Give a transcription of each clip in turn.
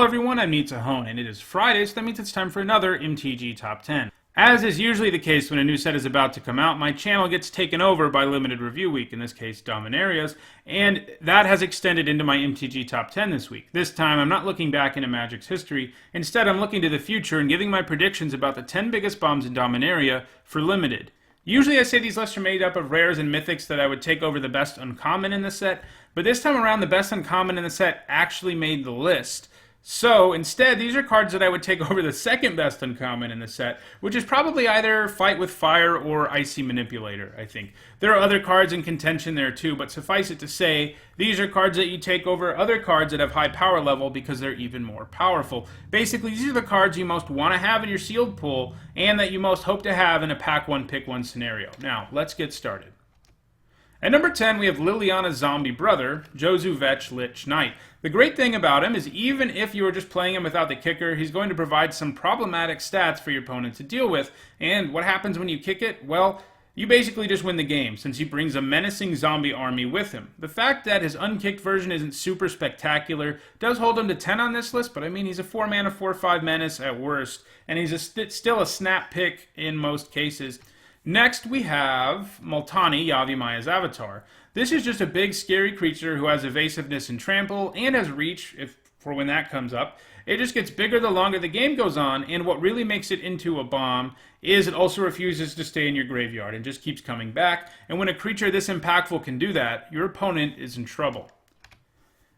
everyone, I'm Nitsa and it is Friday, so that means it's time for another MTG Top 10. As is usually the case when a new set is about to come out, my channel gets taken over by Limited Review Week, in this case Dominaria's, and that has extended into my MTG Top 10 this week. This time, I'm not looking back into Magic's history, instead I'm looking to the future and giving my predictions about the 10 biggest bombs in Dominaria for Limited. Usually I say these lists are made up of rares and mythics that I would take over the best uncommon in the set, but this time around the best uncommon in the set actually made the list. So instead, these are cards that I would take over the second best uncommon in the set, which is probably either Fight with Fire or Icy Manipulator, I think. There are other cards in contention there too, but suffice it to say, these are cards that you take over other cards that have high power level because they're even more powerful. Basically, these are the cards you most want to have in your sealed pool and that you most hope to have in a pack one, pick one scenario. Now, let's get started. At number 10, we have Liliana's zombie brother, Jozu Vetch Lich Knight. The great thing about him is even if you are just playing him without the kicker, he's going to provide some problematic stats for your opponent to deal with. And what happens when you kick it? Well, you basically just win the game, since he brings a menacing zombie army with him. The fact that his unkicked version isn't super spectacular does hold him to 10 on this list, but I mean, he's a 4-mana, 4/5 menace at worst, and he's still a snap pick in most cases. Next, we have Multani, Yavimaya's avatar. This is just a big, scary creature who has evasiveness and trample, and has reach, for when that comes up. It just gets bigger the longer the game goes on, and what really makes it into a bomb is it also refuses to stay in your graveyard and just keeps coming back, and when a creature this impactful can do that, your opponent is in trouble.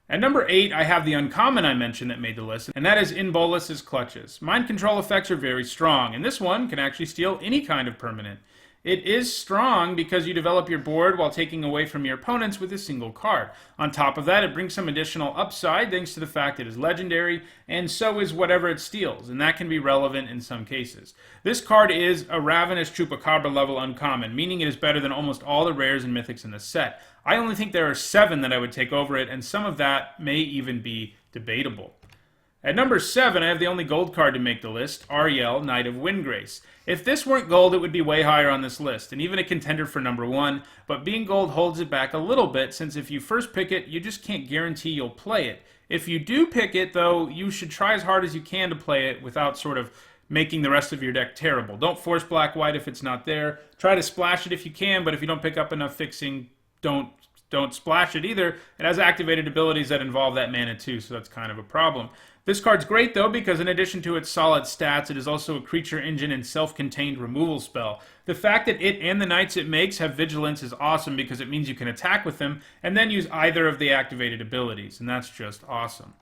At number 8, I have the uncommon I mentioned that made the list, and that is In Bolas's Clutches. Mind control effects are very strong, and this one can actually steal any kind of permanent. It is strong because you develop your board while taking away from your opponents with a single card. On top of that, it brings some additional upside thanks to the fact it is legendary, and so is whatever it steals, and that can be relevant in some cases. This card is a Ravenous Chupacabra level uncommon, meaning it is better than almost all the rares and mythics in the set. I only think there are 7 that I would take over it, and some of that may even be debatable. At number 7, I have the only gold card to make the list, Ariel, Knight of Windgrace. If this weren't gold, it would be way higher on this list, and even a contender for number 1, but being gold holds it back a little bit, since if you first pick it, you just can't guarantee you'll play it. If you do pick it, though, you should try as hard as you can to play it without sort of making the rest of your deck terrible. Don't force black-white if it's not there. Try to splash it if you can, but if you don't pick up enough fixing, don't splash it either. It has activated abilities that involve that mana too, so that's kind of a problem. This card's great though because in addition to its solid stats, it is also a creature engine and self-contained removal spell. The fact that it and the knights it makes have vigilance is awesome because it means you can attack with them and then use either of the activated abilities, and that's just awesome.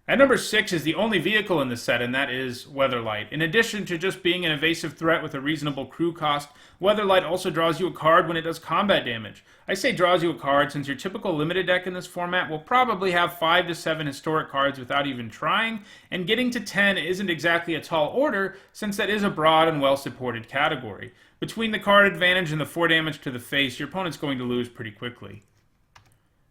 At number 6 is the only vehicle in the set, and that is Weatherlight. In addition to just being an evasive threat with a reasonable crew cost, Weatherlight also draws you a card when it does combat damage. I say draws you a card since your typical limited deck in this format will probably have 5 to 7 historic cards without even trying, and getting to 10 isn't exactly a tall order since that is a broad and well-supported category. Between the card advantage and the 4 damage to the face, your opponent's going to lose pretty quickly.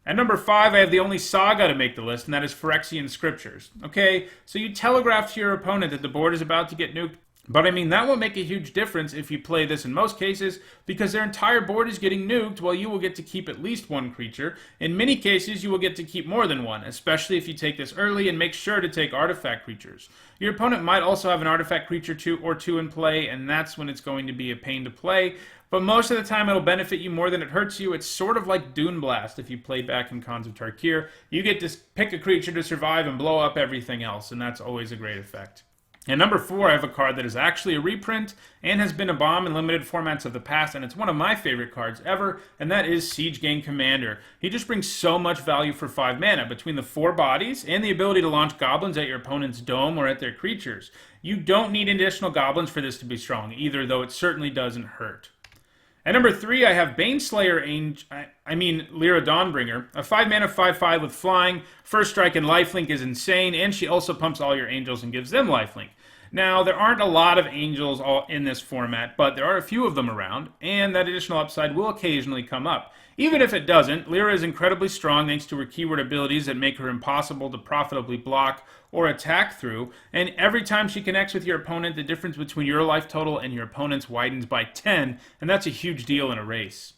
At number 5, I have the only saga to make the list, and that is Phyrexian Scriptures. Okay, so you telegraph to your opponent that the board is about to get nuked, but I mean, that won't make a huge difference if you play this in most cases, because their entire board is getting nuked while you will get to keep at least one creature. In many cases, you will get to keep more than one, especially if you take this early and make sure to take artifact creatures. Your opponent might also have an artifact creature or two in play, and that's when it's going to be a pain to play. But most of the time, it'll benefit you more than it hurts you. It's sort of like Dune Blast if you play back in Khans of Tarkir. You get to pick a creature to survive and blow up everything else, and that's always a great effect. At number 4, I have a card that is actually a reprint and has been a bomb in limited formats of the past, and it's one of my favorite cards ever, and that is Siege Gang Commander. He just brings so much value for 5 mana, between the 4 bodies and the ability to launch goblins at your opponent's dome or at their creatures. You don't need additional goblins for this to be strong either, though it certainly doesn't hurt. At number 3, I have Baneslayer Lyra Dawnbringer, a 5-mana 5/5 with flying. First strike and lifelink is insane, and she also pumps all your angels and gives them lifelink. Now, there aren't a lot of angels in this format, but there are a few of them around, and that additional upside will occasionally come up. Even if it doesn't, Lyra is incredibly strong thanks to her keyword abilities that make her impossible to profitably block or attack through, and every time she connects with your opponent, the difference between your life total and your opponent's widens by 10, and that's a huge deal in a race.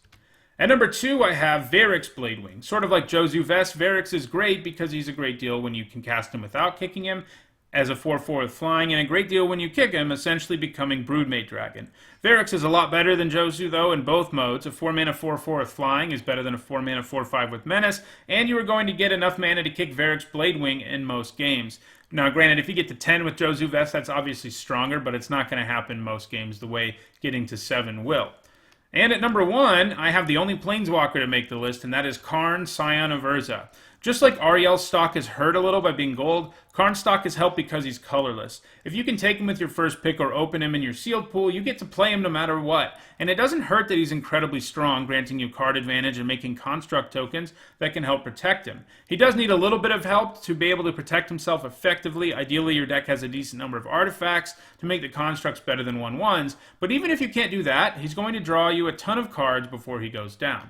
At number 2, I have Varix Bladewing. Sort of like Jozu Vest, Varix is great because he's a great deal when you can cast him without kicking him, as a 4/4 with flying, and a great deal when you kick him, essentially becoming Broodmate Dragon. Varix is a lot better than Jozu, though, in both modes. A 4-mana 4/4 with flying is better than a 4-mana 4/5 with menace, and you are going to get enough mana to kick Varix Bladewing in most games. Now, granted, if you get to 10 with Jozu Vest, that's obviously stronger, but it's not going to happen most games the way getting to 7 will. And at number 1, I have the only Planeswalker to make the list, and that is Karn, Scion of Urza. Just like Ariel's stock is hurt a little by being gold, Karn's stock is helped because he's colorless. If you can take him with your first pick or open him in your sealed pool, you get to play him no matter what. And it doesn't hurt that he's incredibly strong, granting you card advantage and making construct tokens that can help protect him. He does need a little bit of help to be able to protect himself effectively. Ideally, your deck has a decent number of artifacts to make the constructs better than 1/1s, but even if you can't do that, he's going to draw you a ton of cards before he goes down.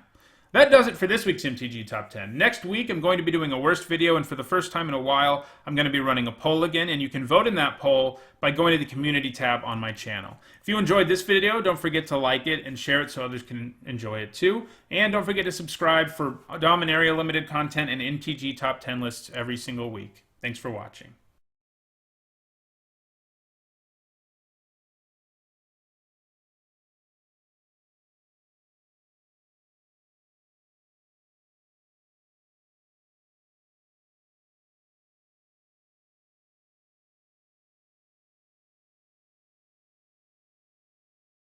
That does it for this week's MTG Top 10. Next week, I'm going to be doing a worst video, and for the first time in a while, I'm going to be running a poll again, and you can vote in that poll by going to the community tab on my channel. If you enjoyed this video, don't forget to like it and share it so others can enjoy it too. And don't forget to subscribe for Dominaria limited content and MTG Top 10 lists every single week. Thanks for watching.